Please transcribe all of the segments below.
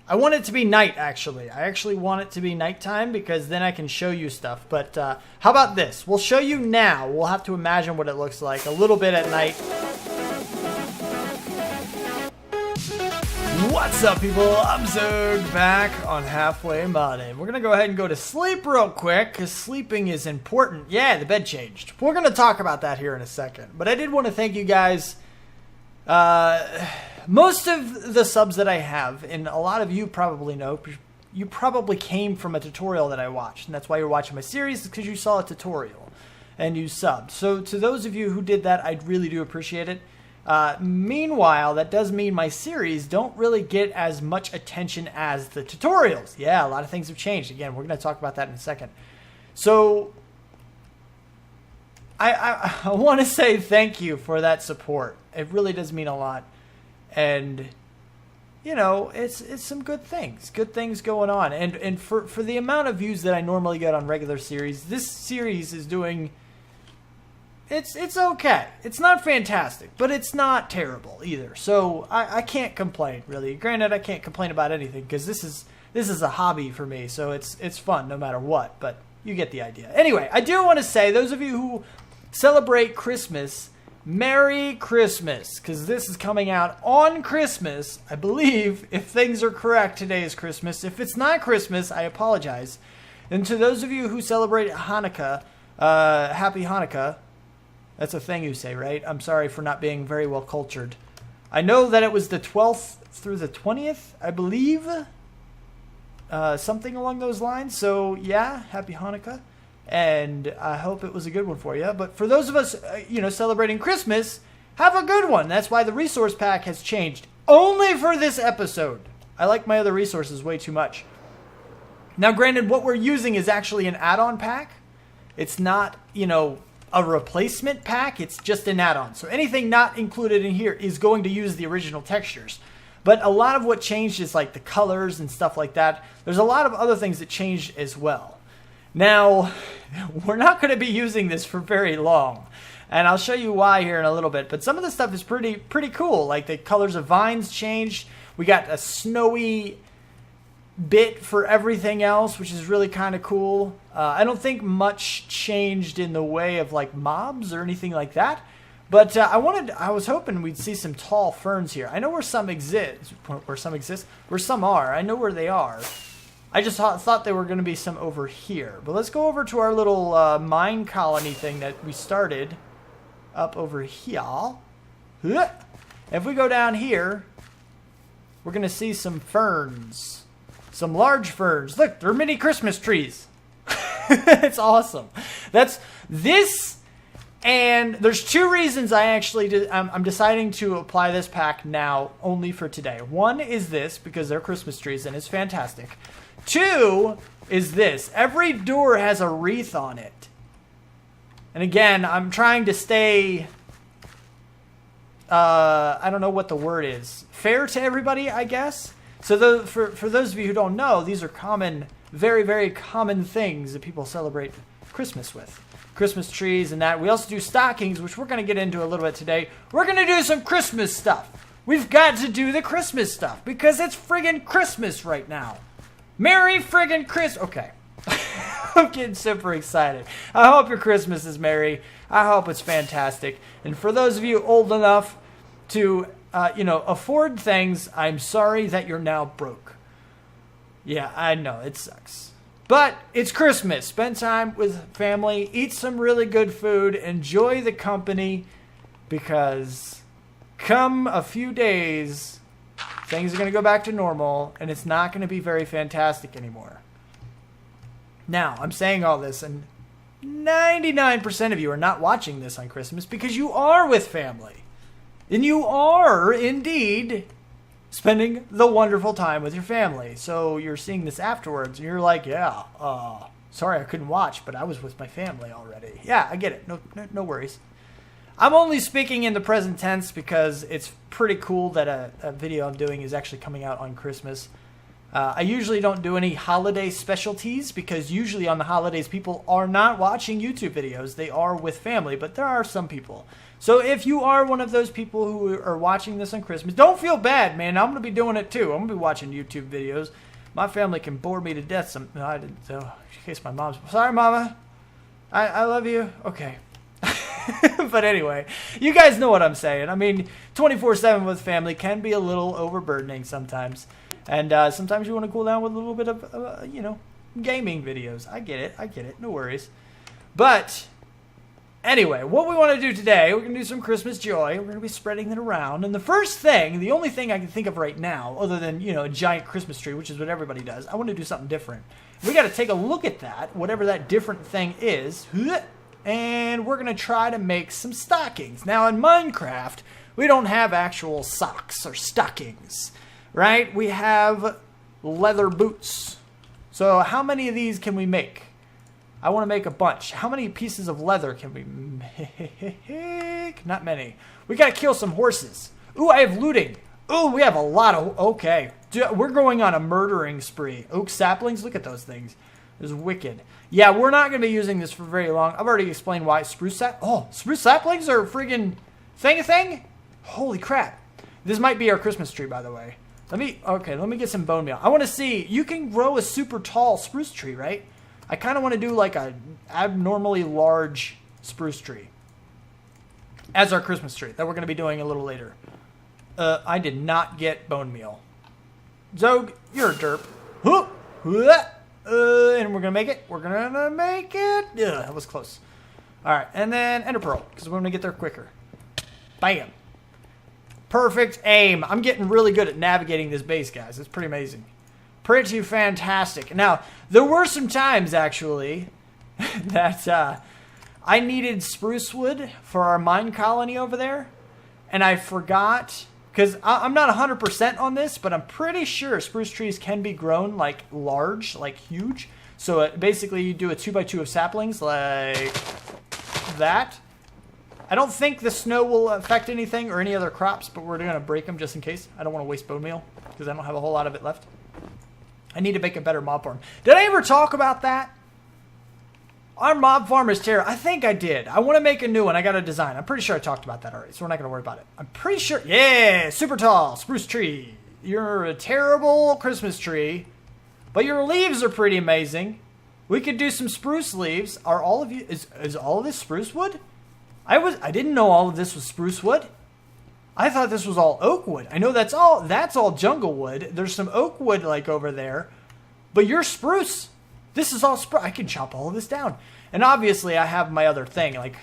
I want it to be night, actually. I actually want it to be nighttime because then I can show you stuff. But how about this? We'll show you now. We'll have to imagine what it looks like a little bit at night. What's up, people? I'm Xogue, back on Halfway Modded. We're going to go ahead and go to sleep real quick because sleeping is important. Yeah, the bed changed. We're going to talk about that here in a second. But I did want to thank you guys. Most of the subs that I have, and a lot of you probably know, you probably came from a tutorial that I watched, and that's why you're watching my series, because you saw a tutorial and you subbed. So to those of you who did that, I really do appreciate it. Meanwhile, that does mean my series don't really get as much attention as the tutorials. Yeah, a lot of things have changed. Again, we're going to talk about that in a second. So I want to say thank you for that support. It really does mean a lot. And, you know, it's some good things going on. And for the amount of views that I normally get on regular series, this series is doing, it's okay. It's not fantastic, but it's not terrible either. So I can't complain, really. Granted, I can't complain about anything because this is a hobby for me. So it's fun no matter what, but you get the idea. Anyway, I do want to say, those of you who celebrate Christmas, Merry Christmas, because this is coming out on Christmas. I believe, if things are correct, today is Christmas. If it's not Christmas, I apologize. And to those of you who celebrate Hanukkah, Happy Hanukkah. That's a thing you say, right? I'm sorry for not being very well cultured. I know that it was the 12th through the 20th, I believe. Something along those lines. So, yeah, Happy Hanukkah. And I hope it was a good one for you. But for those of us, celebrating Christmas, have a good one. That's why the resource pack has changed. Only for this episode. I like my other resources way too much. Now, granted, what we're using is actually an add-on pack. It's not, a replacement pack. It's just an add-on. So anything not included in here is going to use the original textures. But a lot of what changed is like the colors and stuff like that. There's a lot of other things that changed as well. Now, we're not going to be using this for very long, and I'll show you why here in a little bit, but some of the stuff is pretty cool. Like the colors of vines changed. We got a snowy bit for everything else, which is really kind of cool. I don't think much changed in the way of like mobs or anything like that, but I was hoping we'd see some tall ferns here. I know where some exist, where some are. I know where they are. I just thought there were going to be some over here. But let's go over to our little mine colony thing that we started up over here. If we go down here, we're going to see some ferns. Some large ferns. Look, they're mini Christmas trees. It's awesome. That's this, and there's two reasons I'm deciding to apply this pack now only for today. One is this, because they're Christmas trees, and it's fantastic. Two is this. Every door has a wreath on it. And again, I'm trying to stay, I don't know what the word is. Fair to everybody, I guess. So for those of you who don't know, these are common, very, very common things that people celebrate Christmas with. Christmas trees and that. We also do stockings, which we're going to get into a little bit today. We're going to do some Christmas stuff. We've got to do the Christmas stuff because it's friggin' Christmas right now. Merry friggin' Christmas. Okay. I'm getting super excited. I hope your Christmas is merry. I hope it's fantastic. And for those of you old enough to, afford things, I'm sorry that you're now broke. Yeah, I know. It sucks. But it's Christmas. Spend time with family. Eat some really good food. Enjoy the company. Because come a few days, things are going to go back to normal, and it's not going to be very fantastic anymore. Now, I'm saying all this, and 99% of you are not watching this on Christmas because you are with family. And you are, indeed, spending the wonderful time with your family. So you're seeing this afterwards, and you're like, yeah, sorry I couldn't watch, but I was with my family already. Yeah, I get it. No worries. I'm only speaking in the present tense because it's pretty cool that a video I'm doing is actually coming out on Christmas. I usually don't do any holiday specialties because usually on the holidays people are not watching YouTube videos. They are with family, but there are some people. So if you are one of those people who are watching this on Christmas, don't feel bad, man. I'm going to be doing it too. I'm going to be watching YouTube videos. My family can bore me to death. No, I didn't. So, in case my mom's... Sorry, Mama. I love you. Okay. But anyway, you guys know what I'm saying. I mean, 24/7 with family can be a little overburdening sometimes. And sometimes you want to cool down with a little bit of, you know, gaming videos. I get it. No worries. But anyway, what we want to do today, we're going to do some Christmas joy. We're going to be spreading it around. And the first thing, the only thing I can think of right now, other than, you know, a giant Christmas tree, which is what everybody does, I want to do something different. We got to take a look at that, whatever that different thing is, and we're going to try to make some stockings. Now, in Minecraft, we don't have actual socks or stockings. Right? We have leather boots. So how many of these can we make? I want to make a bunch. How many pieces of leather can we make? Not many. We got to kill some horses. Ooh, I have looting. Ooh, we have a lot of... Okay. We're going on a murdering spree. Oak saplings? Look at those things. It's wicked. Yeah, we're not going to be using this for very long. I've already explained why. Spruce saplings are friggin' thing? Holy crap. This might be our Christmas tree, by the way. Let me get some bone meal. I want to see, you can grow a super tall spruce tree, right? I kind of want to do like a abnormally large spruce tree as our Christmas tree that we're going to be doing a little later. I did not get bone meal. Xogue, you're a derp. And we're going to make it. We're going to make it. That was close. All right, and then ender pearl because we're going to get there quicker. Bam. Perfect aim. I'm getting really good at navigating this base, guys. It's pretty amazing. Pretty fantastic. Now, there were some times, actually, that I needed spruce wood for our mine colony over there, and I forgot, because I'm not 100% on this, but I'm pretty sure spruce trees can be grown, like, large, like, huge. So, basically, you do a 2x2 of saplings, like that. I don't think the snow will affect anything or any other crops, but we're going to break them just in case. I don't want to waste bone meal because I don't have a whole lot of it left. I need to make a better mob farm. Did I ever talk about that? Our mob farm is terrible. I think I did. I want to make a new one. I got a design. I'm pretty sure I talked about that already, so we're not going to worry about it. I'm pretty sure. Yeah, super tall spruce tree. You're a terrible Christmas tree, but your leaves are pretty amazing. We could do some spruce leaves. Are all of you? Is all of this spruce wood? I didn't know all of this was spruce wood. I thought this was all oak wood. I know that's all jungle wood. There's some oak wood like over there. But you're spruce. This is all spruce. I can chop all of this down. And obviously I have my other thing. Like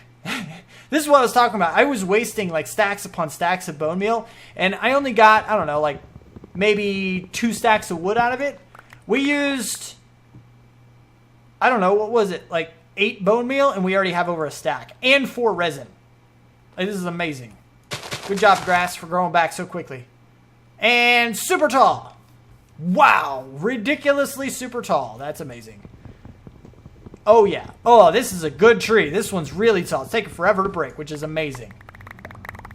this is what I was talking about. I was wasting like stacks upon stacks of bone meal. And I only got, I don't know, like maybe 2 stacks of wood out of it. We used, I don't know, what was it? Like 8 bone meal, and we already have over a stack. And 4 resin. Like, this is amazing. Good job, grass, for growing back so quickly. And super tall. Wow. Ridiculously super tall. That's amazing. Oh, yeah. Oh, this is a good tree. This one's really tall. It's taking forever to break, which is amazing.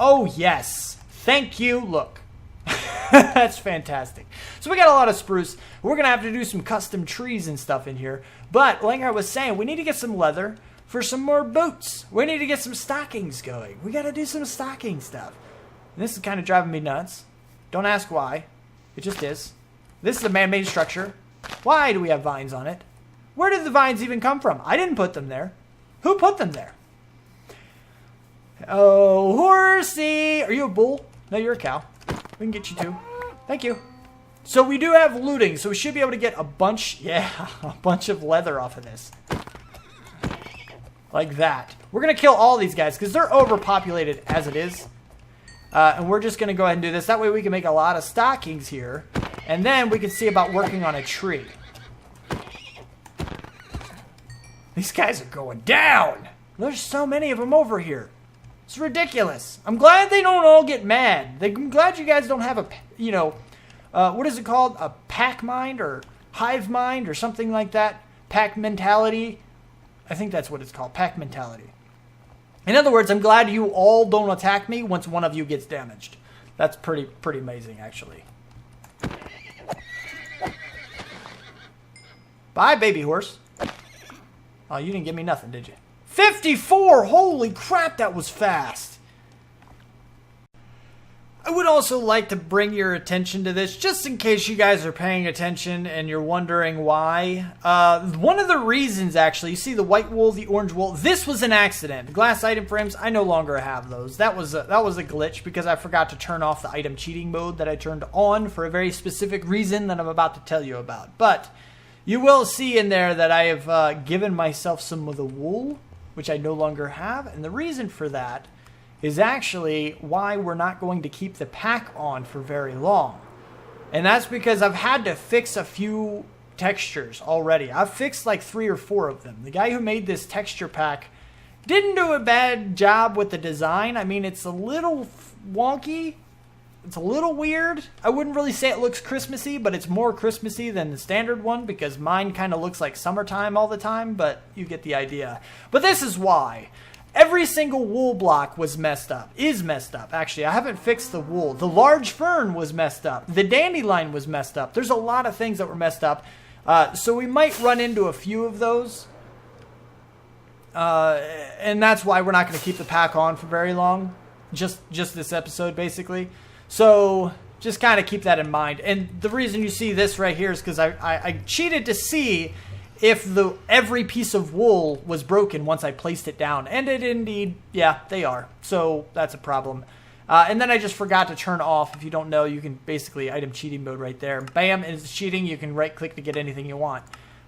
Oh, yes. Thank you. Look. That's fantastic. So we got a lot of spruce. We're going to have to do some custom trees and stuff in here. But like I was saying, we need to get some leather for some more boots. We need to get some stockings going. We got to do some stocking stuff. And this is kind of driving me nuts. Don't ask why. It just is. This is a man-made structure. Why do we have vines on it? Where did the vines even come from? I didn't put them there. Who put them there? Oh, horsey. Are you a bull? No, you're a cow. We can get you too. Thank you. So we do have looting, so we should be able to get a bunch, a bunch of leather off of this. Like that. We're going to kill all these guys because they're overpopulated as it is. And we're just going to go ahead and do this. That way we can make a lot of stockings here. And then we can see about working on a tree. These guys are going down. There's so many of them over here. It's ridiculous. I'm glad they don't all get mad. I'm glad you guys don't have a, you know, what is it called? A pack mind or hive mind or something like that. Pack mentality. I think that's what it's called. Pack mentality. In other words, I'm glad you all don't attack me once one of you gets damaged. That's pretty amazing, actually. Bye, baby horse. Oh, you didn't give me nothing, did you? 54! Holy crap, that was fast. I would also like to bring your attention to this, just in case you guys are paying attention and you're wondering why. One of the reasons, actually, you see the white wool, the orange wool, this was an accident. The glass item frames, I no longer have those. That was a glitch because I forgot to turn off the item cheating mode that I turned on for a very specific reason that I'm about to tell you about. But you will see in there that I have given myself some of the wool, which I no longer have. And the reason for that is actually why we're not going to keep the pack on for very long. And that's because I've had to fix a few textures already. I've fixed like 3 or 4 of them. The guy who made this texture pack didn't do a bad job with the design. I mean, it's a little wonky. It's a little weird. I wouldn't really say it looks Christmassy, but it's more Christmassy than the standard one because mine kind of looks like summertime all the time, but you get the idea. But this is why. Every single wool block was messed up. Is messed up. Actually, I haven't fixed the wool. The large fern was messed up. The dandelion was messed up. There's a lot of things that were messed up. So we might run into a few of those. And that's why we're not going to keep the pack on for very long. Just this episode, basically. So just kind of keep that in mind. And the reason you see this right here is because I cheated to see if every piece of wool was broken once I placed it down. And it indeed, yeah, they are. So that's a problem. And then I just forgot to turn off. If you don't know, you can basically item cheating mode right there. Bam, and it's cheating. You can right click to get anything you want.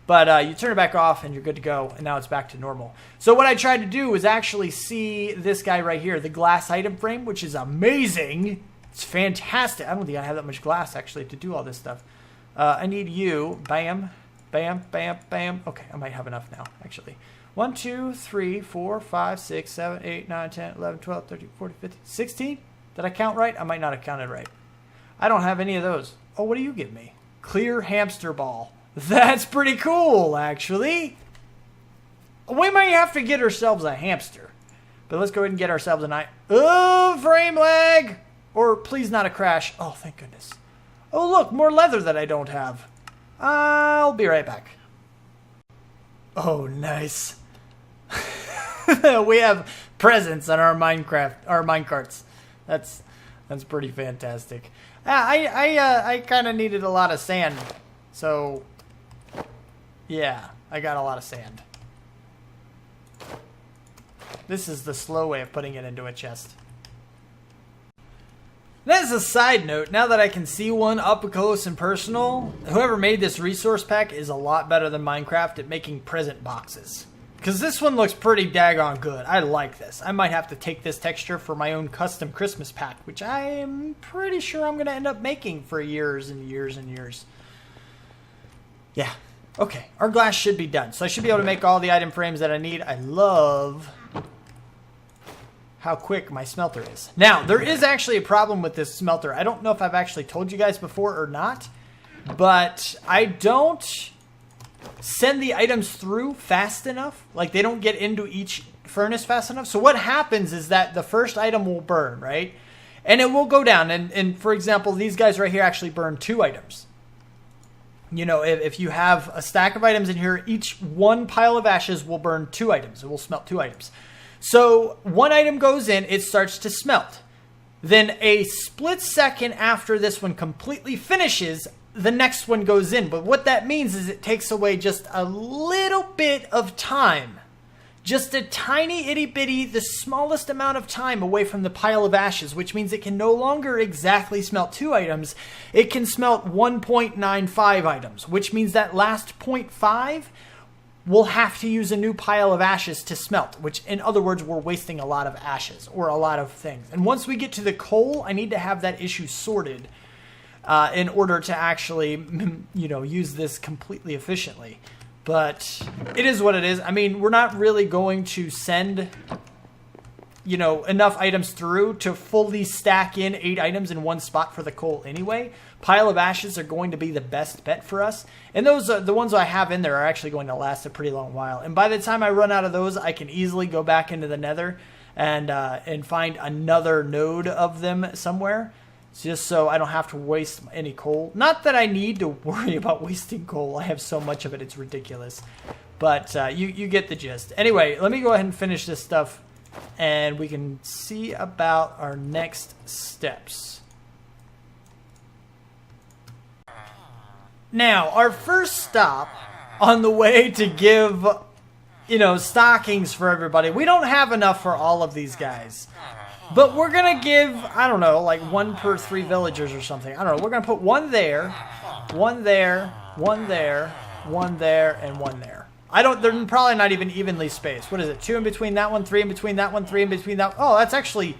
But you turn it back off and you're good to go. And now it's back to normal. So what I tried to do was actually see this guy right here, the glass item frame, which is amazing. It's fantastic. I don't think I have that much glass actually to do all this stuff. I need you. Bam. Bam, bam, bam. Okay, I might have enough now, actually. 1, 2, 3, 4, 5, 6, 7, 8, 9, 10, 11, 12, 13, 14, 15, 16? Did I count right? I might not have counted right. I don't have any of those. Oh, what do you give me? Clear hamster ball. That's pretty cool, actually. We might have to get ourselves a hamster. But let's go ahead and get ourselves an Oh, frame lag! Or please not a crash. Oh, thank goodness. Oh, look, more leather that I don't have. I'll be right back. Oh, nice. We have presents on our minecarts. That's pretty fantastic. I kind of needed a lot of sand, so yeah, I got a lot of sand. This is the slow way of putting it into a chest. As a side note, now that I can see one up close and personal, whoever made this resource pack is a lot better than Minecraft at making present boxes. Because this one looks pretty daggone good. I like this. I might have to take this texture for my own custom Christmas pack, which I am pretty sure I'm going to end up making for years and years and years. Yeah. Okay, our glass should be done. So I should be able to make all the item frames that I need. I love how quick my smelter is. Now, there is actually a problem with this smelter. I don't know if I've actually told you guys before or not, but I don't send the items through fast enough. Like, they don't get into each furnace fast enough. So what happens is that the first item will burn, right? And it will go down. And for example, these guys right here actually burn 2 items. You know, if you have a stack of items in here, each one pile of ashes will burn 2 items. It will smelt 2 items. So one item goes in, it starts to smelt. Then a split second after this one completely finishes, the next one goes in. But what that means is it takes away just a little bit of time. Just a tiny itty bitty, the smallest amount of time away from the pile of ashes, which means it can no longer exactly smelt 2 items. It can smelt 1.95 items, which means that last 0.5 we'll have to use a new pile of ashes to smelt, which in other words, we're wasting a lot of ashes or a lot of things. And once we get to the coal, I need to have that issue sorted in order to actually, you know, use this completely efficiently. But it is what it is. I mean, we're not really going to send, you know, enough items through to fully stack in 8 items in one spot for the coal anyway. Pile of ashes are going to be the best bet for us. And those, the ones I have in there are actually going to last a pretty long while. And by the time I run out of those, I can easily go back into the nether and find another node of them somewhere. just so I don't have to waste any coal. Not that I need to worry about wasting coal. I have so much of it, it's ridiculous. But you get the gist. Anyway, let me go ahead and finish this stuff, and we can see about our next steps. Now, our first stop on the way to give, stockings for everybody. We don't have enough for all of these guys. But we're going to give, I don't know, like 1 per 3 villagers or something. I don't know. We're going to put 1 there, 1 there, 1 there, 1 there, and 1 there. They're probably not even evenly spaced. What is it? 2 in between that one, 3 in between that one, 3 in between that. Oh, that's actually,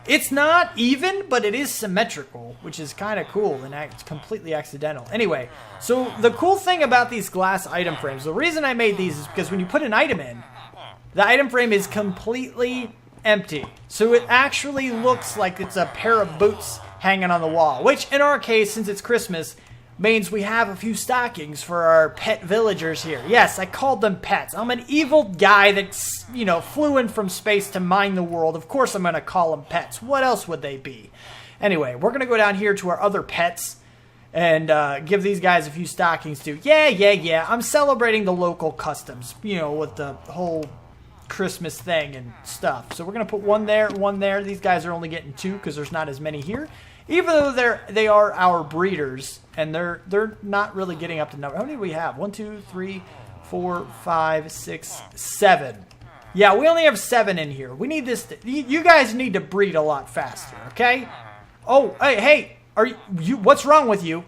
it's not even, but it is symmetrical, which is kind of cool and it's completely accidental. Anyway, so the cool thing about these glass item frames, the reason I made these is because when you put an item in, the item frame is completely empty. So it actually looks like it's a pair of boots hanging on the wall, which in our case, since it's Christmas, means we have a few stockings for our pet villagers here. Yes, I called them pets. I'm an evil guy that's, flew in from space to mine the world. Of course I'm going to call them pets. What else would they be? Anyway, we're going to go down here to our other pets and give these guys a few stockings too. Yeah. I'm celebrating the local customs, with the whole Christmas thing and stuff. So we're going to put 1 there, 1 there. These guys are only getting 2 because there's not as many here. Even though they are our breeders, and they're not really getting up to number. How many do we have? 1, 2, 3, 4, 5, 6, 7. Yeah, we only have 7 in here. We need this. You guys need to breed a lot faster, okay? Oh, hey, are you? What's wrong with you?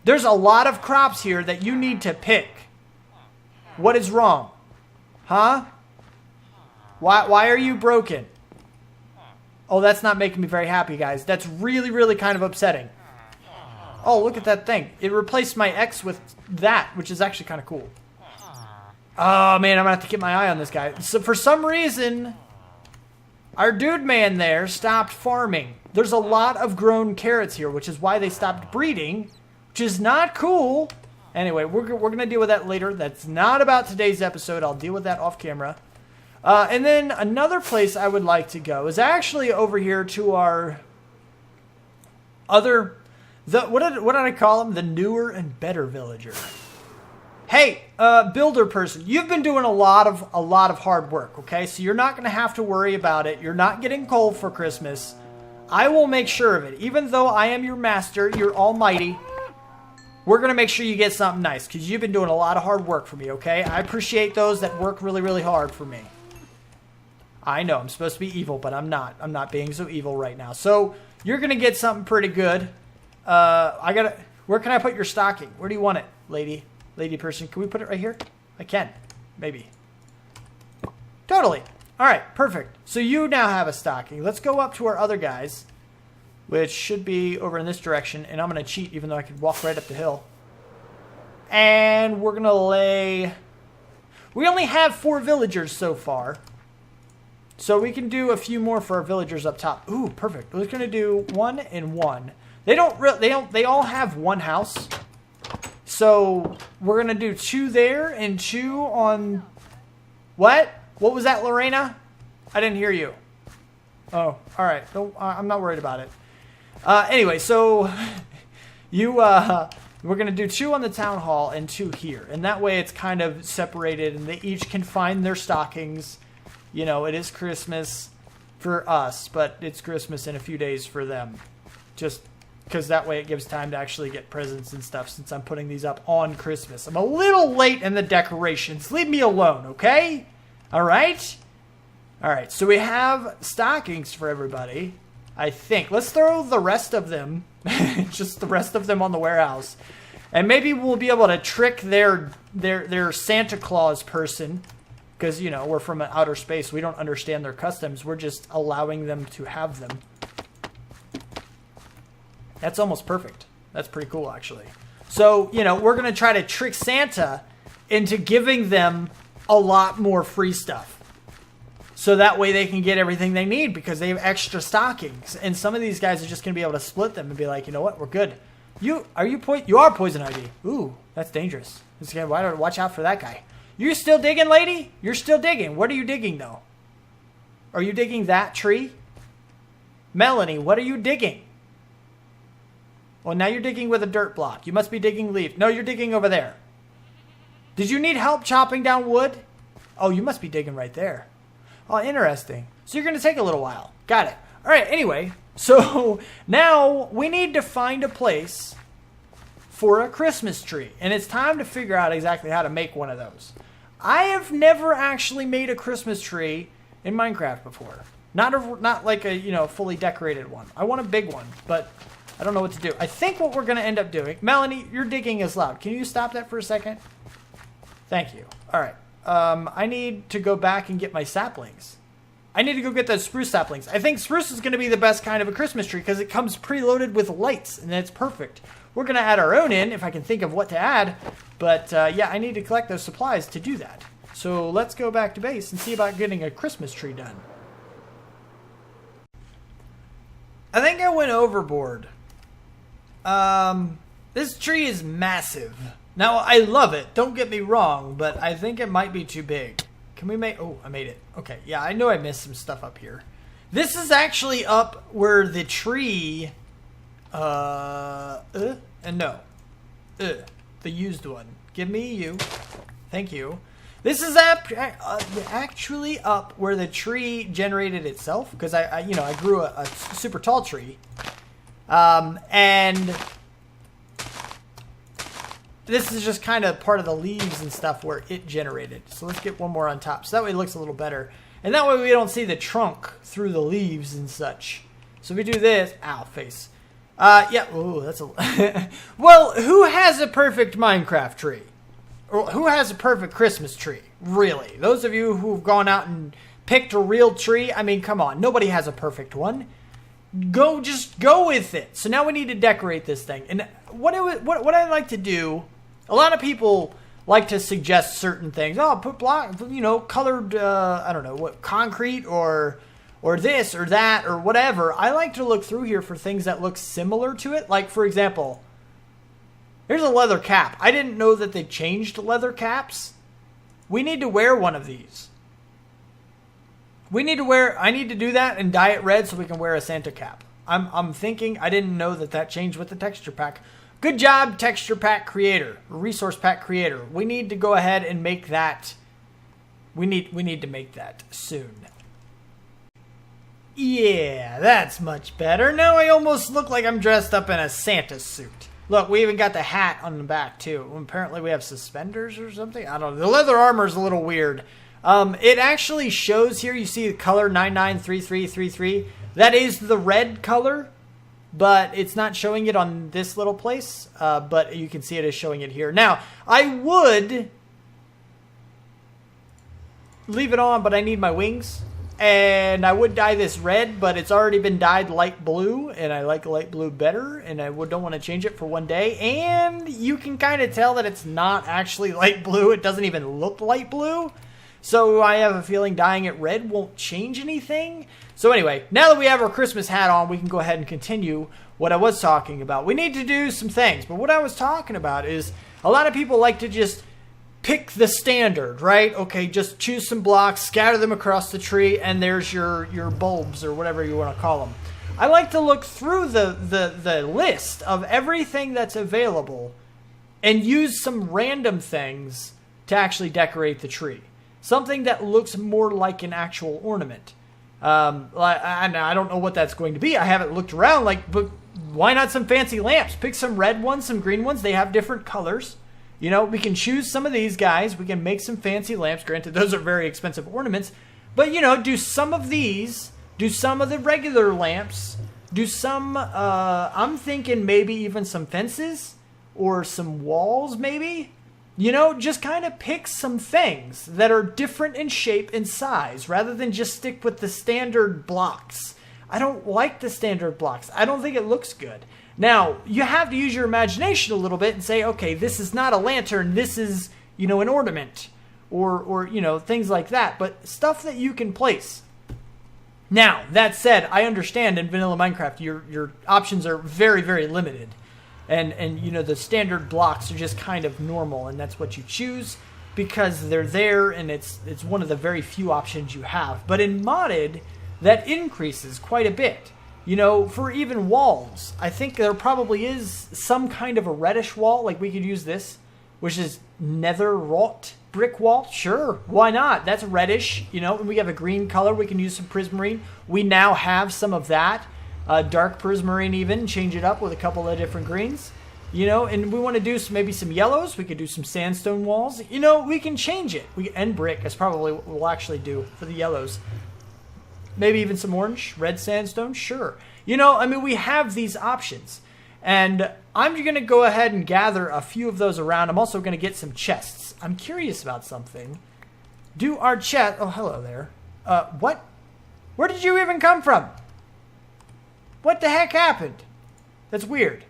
There's a lot of crops here that you need to pick. What is wrong? Huh? Why are you broken? Oh, that's not making me very happy, guys. That's really, really kind of upsetting. Oh, look at that thing. It replaced my X with that, which is actually kind of cool. Oh, man, I'm going to have to keep my eye on this guy. So for some reason, our dude man there stopped farming. There's a lot of grown carrots here, which is why they stopped breeding, which is not cool. Anyway, we're going to deal with that later. That's not about today's episode. I'll deal with that off camera. And then another place I would like to go is actually over here to our other, what did I call him? The newer and better villager. Hey, builder person, you've been doing a lot of hard work, okay? So you're not going to have to worry about it. You're not getting coal for Christmas. I will make sure of it. Even though I am your master, you're almighty, we're going to make sure you get something nice because you've been doing a lot of hard work for me, okay? I appreciate those that work really, really hard for me. I know, I'm supposed to be evil, but I'm not. I'm not being so evil right now. So, you're going to get something pretty good. Where can I put your stocking? Where do you want it, lady? Lady person, can we put it right here? I can. Maybe. Totally. All right, perfect. So, you now have a stocking. Let's go up to our other guys, which should be over in this direction. And I'm going to cheat, even though I could walk right up the hill. And we're going to lay... We only have 4 villagers so far. So we can do a few more for our villagers up top. Ooh, perfect. We're going to do 1 and 1. They all have 1 house. So we're going to do 2 there and 2 on... What? What was that, Lorena? I didn't hear you. Oh, all right. I'm not worried about it. Anyway, so we're going to do 2 on the town hall and 2 here. And that way it's kind of separated and they each can find their stockings. It is Christmas for us, but it's Christmas in a few days for them. Just because that way it gives time to actually get presents and stuff since I'm putting these up on Christmas. I'm a little late in the decorations. Leave me alone, okay? All right? All right, so we have stockings for everybody, I think. Let's throw the rest of them, just the rest of them on the warehouse. And maybe we'll be able to trick their Santa Claus person. Because, we're from outer space. We don't understand their customs. We're just allowing them to have them. That's almost perfect. That's pretty cool, actually. So, we're going to try to trick Santa into giving them a lot more free stuff. So that way they can get everything they need because they have extra stockings. And some of these guys are just going to be able to split them and be like, you know what, we're good. You are poison ivy. Ooh, that's dangerous. Watch out for that guy. You still digging, lady? You're still digging. What are you digging, though? Are you digging that tree? Melanie, what are you digging? Well, now you're digging with a dirt block. You must be digging leaf. No, you're digging over there. Did you need help chopping down wood? Oh, you must be digging right there. Oh, interesting. So you're going to take a little while. Got it. All right, anyway. So now we need to find a place for a Christmas tree. And it's time to figure out exactly how to make one of those. I have never actually made a Christmas tree in Minecraft before. Not like a, fully decorated one. I want a big one, but I don't know what to do. I think what we're going to end up doing... Melanie, your digging is loud. Can you stop that for a second? Thank you. All right. I need to go back and get my saplings. I need to go get those spruce saplings. I think spruce is going to be the best kind of a Christmas tree because it comes preloaded with lights, and it's perfect. We're going to add our own in if I can think of what to add. But, yeah, I need to collect those supplies to do that. So let's go back to base and see about getting a Christmas tree done. I think I went overboard. This tree is massive. Now, I love it. Don't get me wrong, but I think it might be too big. Can we make... Oh, I made it. Okay, yeah, I know I missed some stuff up here. This is actually up where the tree... and no. The used one. Give me you. Thank you. This is actually up where the tree generated itself, because I grew a super tall tree. And this is just kind of part of the leaves and stuff where it generated. So let's get one more on top. So that way it looks a little better. And that way we don't see the trunk through the leaves and such. So if we do this, ow, face. Yeah, ooh, that's a... Well, who has a perfect Minecraft tree? Or who has a perfect Christmas tree? Really? Those of you who've gone out and picked a real tree, I mean, come on. Nobody has a perfect one. Just go with it. So now we need to decorate this thing. And what I like to do, a lot of people like to suggest certain things. Oh, put colored, I don't know, what, concrete or this or that or whatever. I like to look through here for things that look similar to it. Like, for example, here's a leather cap. I didn't know that they changed leather caps. We need to wear one of these. I need to do that and dye it red so we can wear a Santa cap. I'm thinking, I didn't know that changed with the texture pack. Good job, texture pack creator, resource pack creator. We need to go ahead and make that. We need to make that soon. Yeah, that's much better. Now I almost look like I'm dressed up in a Santa suit. Look, we even got the hat on the back too. Apparently we have suspenders or something. I don't know. The leather armor is a little weird. It actually shows here, you see the color 993333. That is the red color, but it's not showing it on this little place. But you can see it is showing it here. Now, I would leave it on, but I need my wings. And I would dye this red, but it's already been dyed light blue, and I like light blue better, and I don't want to change it for one day. And you can kind of tell that it's not actually light blue. It doesn't even look light blue. So I have a feeling dyeing it red won't change anything. So anyway, now that we have our Christmas hat on, we can go ahead and continue what I was talking about. We need to do some things, but what I was talking about is a lot of people like to just pick the standard, right? Okay, just choose some blocks, scatter them across the tree, and there's your bulbs or whatever you want to call them. I like to look through the list of everything that's available and use some random things to actually decorate the tree. Something that looks more like an actual ornament. I don't know what that's going to be. I haven't looked around, but why not some fancy lamps? Pick some red ones, some green ones. They have different colors. You know, we can choose some of these guys. We can make some fancy lamps. Granted, those are very expensive ornaments. But, do some of these. Do some of the regular lamps. Do some, I'm thinking maybe even some fences. Or some walls, maybe. Just kind of pick some things that are different in shape and size. Rather than just stick with the standard blocks. I don't like the standard blocks. I don't think it looks good. Now, you have to use your imagination a little bit and say, okay, this is not a lantern, this is, an ornament, or things like that, but stuff that you can place. Now, that said, I understand in vanilla Minecraft, your options are very, very limited, and the standard blocks are just kind of normal, and that's what you choose, because they're there, and it's one of the very few options you have. But in modded, that increases quite a bit. You know, for even walls, I think there probably is some kind of a reddish wall. Like we could use this, which is nether wrought brick wall. Sure, why not? That's reddish, you know, and we have a green color. We can use some prismarine. We now have some of that. Dark prismarine even. Change it up with a couple of different greens. You know, and we want to do maybe some yellows. We could do some sandstone walls. You know, we can change it. And brick. That's probably what we'll actually do for the yellows. Maybe even some orange, red sandstone. Sure. You know, I mean, we have these options. And I'm going to go ahead and gather a few of those around. I'm also going to get some chests. I'm curious about something. Do our chest... Oh, hello there. What? Where did you even come from? What the heck happened? That's weird.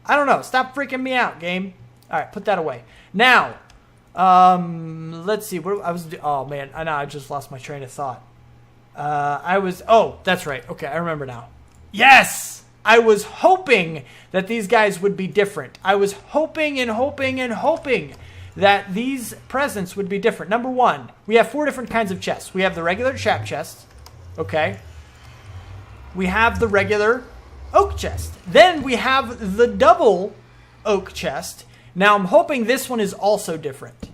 I don't know. Stop freaking me out, game. All right, put that away. Now, let's see. Oh, man. I know. I just lost my train of thought. Oh, that's right. Okay, I remember now. Yes! I was hoping that these guys would be different. I was hoping and hoping and hoping that these presents would be different. Number one, we have 4 different kinds of chests. We have the regular trap chest. Okay. We have the regular oak chest. Then we have the double oak chest. Now I'm hoping this one is also different.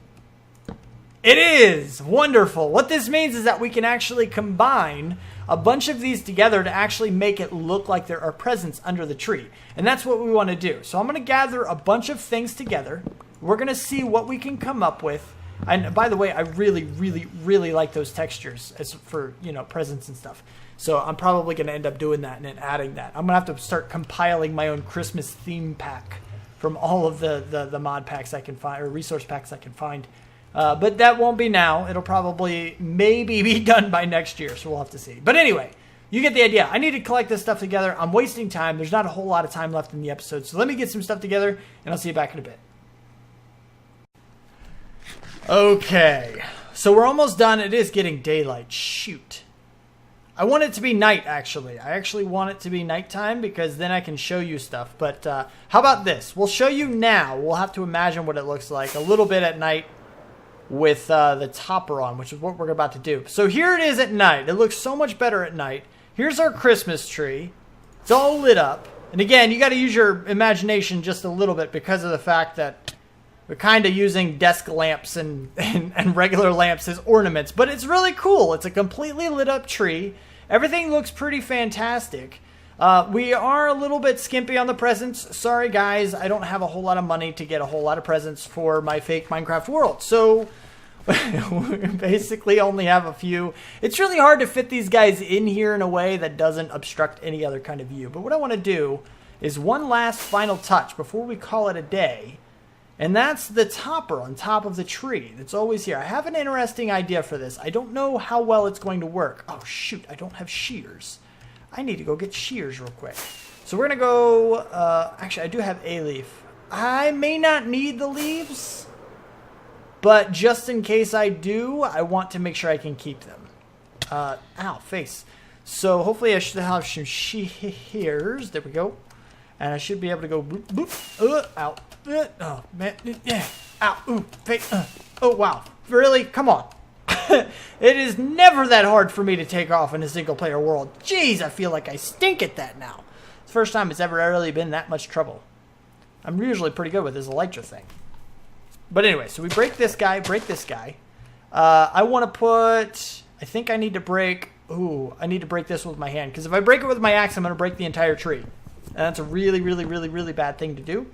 It is! Wonderful. What this means is that we can actually combine a bunch of these together to actually make it look like there are presents under the tree. And that's what we want to do. So I'm going to gather a bunch of things together. We're going to see what we can come up with. And by the way, I really, really, really like those textures as for, you know, presents and stuff. So I'm probably going to end up doing that and then adding that. I'm going to have to start compiling my own Christmas theme pack from all of the mod packs I can find, or resource packs I can find. But that won't be now. It'll probably maybe be done by next year, so we'll have to see. But anyway, you get the idea. I need to collect this stuff together. I'm wasting time. There's not a whole lot of time left in the episode, so let me get some stuff together, and I'll see you back in a bit. Okay, so we're almost done. It is getting daylight. Shoot. I want it to be night, actually. I actually want it to be nighttime because then I can show you stuff. But how about this? We'll show you now. We'll have to imagine what it looks like a little bit at night with the topper on, which is what we're about to do. So here it is at night. It looks so much better at night. Here's our Christmas tree. It's all lit up. And again, you got to use your imagination just a little bit because of the fact that we're kind of using desk lamps and regular lamps as ornaments. But it's really cool. It's a completely lit up tree. Everything looks pretty fantastic. We are a little bit skimpy on the presents. Sorry, guys. I don't have a whole lot of money to get a whole lot of presents for my fake Minecraft world. So we basically only have a few. It's really hard to fit these guys in here in a way that doesn't obstruct any other kind of view. But what I want to do is one last final touch before we call it a day. And that's the topper on top of the tree that's always here. I have an interesting idea for this. I don't know how well it's going to work. Oh, shoot. I don't have shears. I need to go get shears real quick. So we're going to go... actually, I do have a leaf. I may not need the leaves, but just in case I do, I want to make sure I can keep them. Ow, face. So hopefully I should have some shears. There we go. And I should be able to go boop, boop. Ow. Oh, man. Yeah. Ow. Ooh. Face. Oh, wow. Really? Come on. It is never that hard for me to take off in a single-player world. Jeez, I feel like I stink at that now. It's the first time it's ever really been that much trouble. I'm usually pretty good with this Elytra thing. But anyway, so we break this guy, I want to put... I think I need to break... Ooh, I need to break this with my hand. Because if I break it with my axe, I'm going to break the entire tree. And that's a really, really, really, really bad thing to do.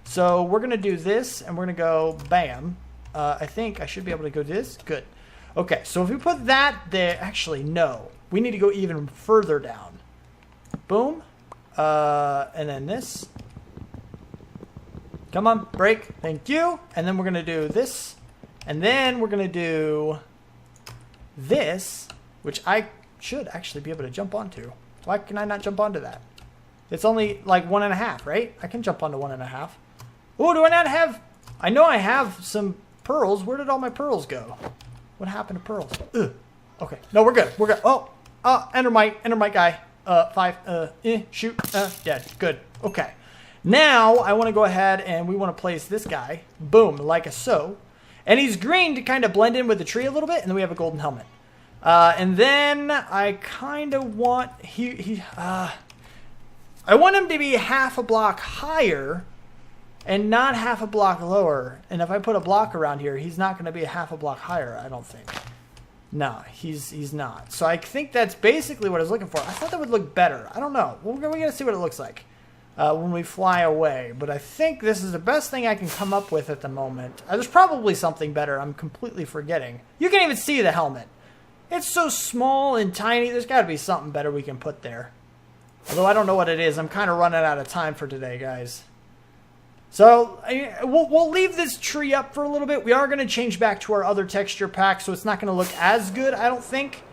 So we're going to do this, and we're going to go bam. I think I should be able to go this. Good. Okay, so if we put that there... Actually, no. We need to go even further down. Boom. And then this. Come on, break. Thank you. And then we're going to do this. And then we're going to do this, which I should actually be able to jump onto. Why can I not jump onto that? It's only like 1.5, right? I can jump onto 1.5. Oh, do I not have... I know I have some pearls. Where did all my pearls go? What happened to pearls? Ugh. Okay. No, we're good. We're good. Oh, endermite guy. 5. Shoot. Dead. Good. Okay. Now, I want to go ahead and we want to place this guy. Boom. Like a so. And he's green to kind of blend in with the tree a little bit. And then we have a golden helmet. And then I kind of want... I want him to be half a block higher and not half a block lower. And if I put a block around here, he's not going to be a half a block higher, I don't think. No, he's not. So I think that's basically what I was looking for. I thought that would look better. I don't know. We're going to see what it looks like when we fly away. But I think this is the best thing I can come up with at the moment. There's probably something better. I'm completely forgetting. You can't even see the helmet. It's so small and tiny. There's got to be something better we can put there. Although I don't know what it is. I'm kind of running out of time for today, guys. So we'll leave this tree up for a little bit. We are going to change back to our other texture pack, so it's not going to look as good, I don't think.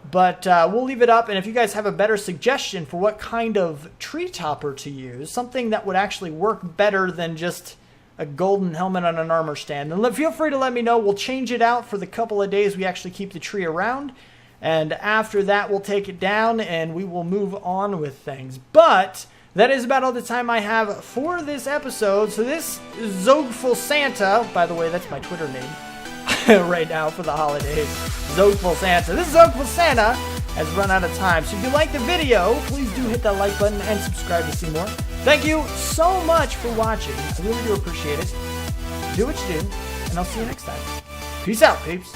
But we'll leave it up, and if you guys have a better suggestion for what kind of tree topper to use, something that would actually work better than just a golden helmet on an armor stand, then feel free to let me know. We'll change it out for the couple of days we actually keep the tree around. And after that, we'll take it down, and we will move on with things. But that is about all the time I have for this episode. So this Xogueful Santa, by the way, that's my Twitter name right now for the holidays. Xogueful Santa. This Xogueful Santa has run out of time. So if you like the video, please do hit that like button and subscribe to see more. Thank you so much for watching. I really do appreciate it. Do what you do, and I'll see you next time. Peace out, peeps.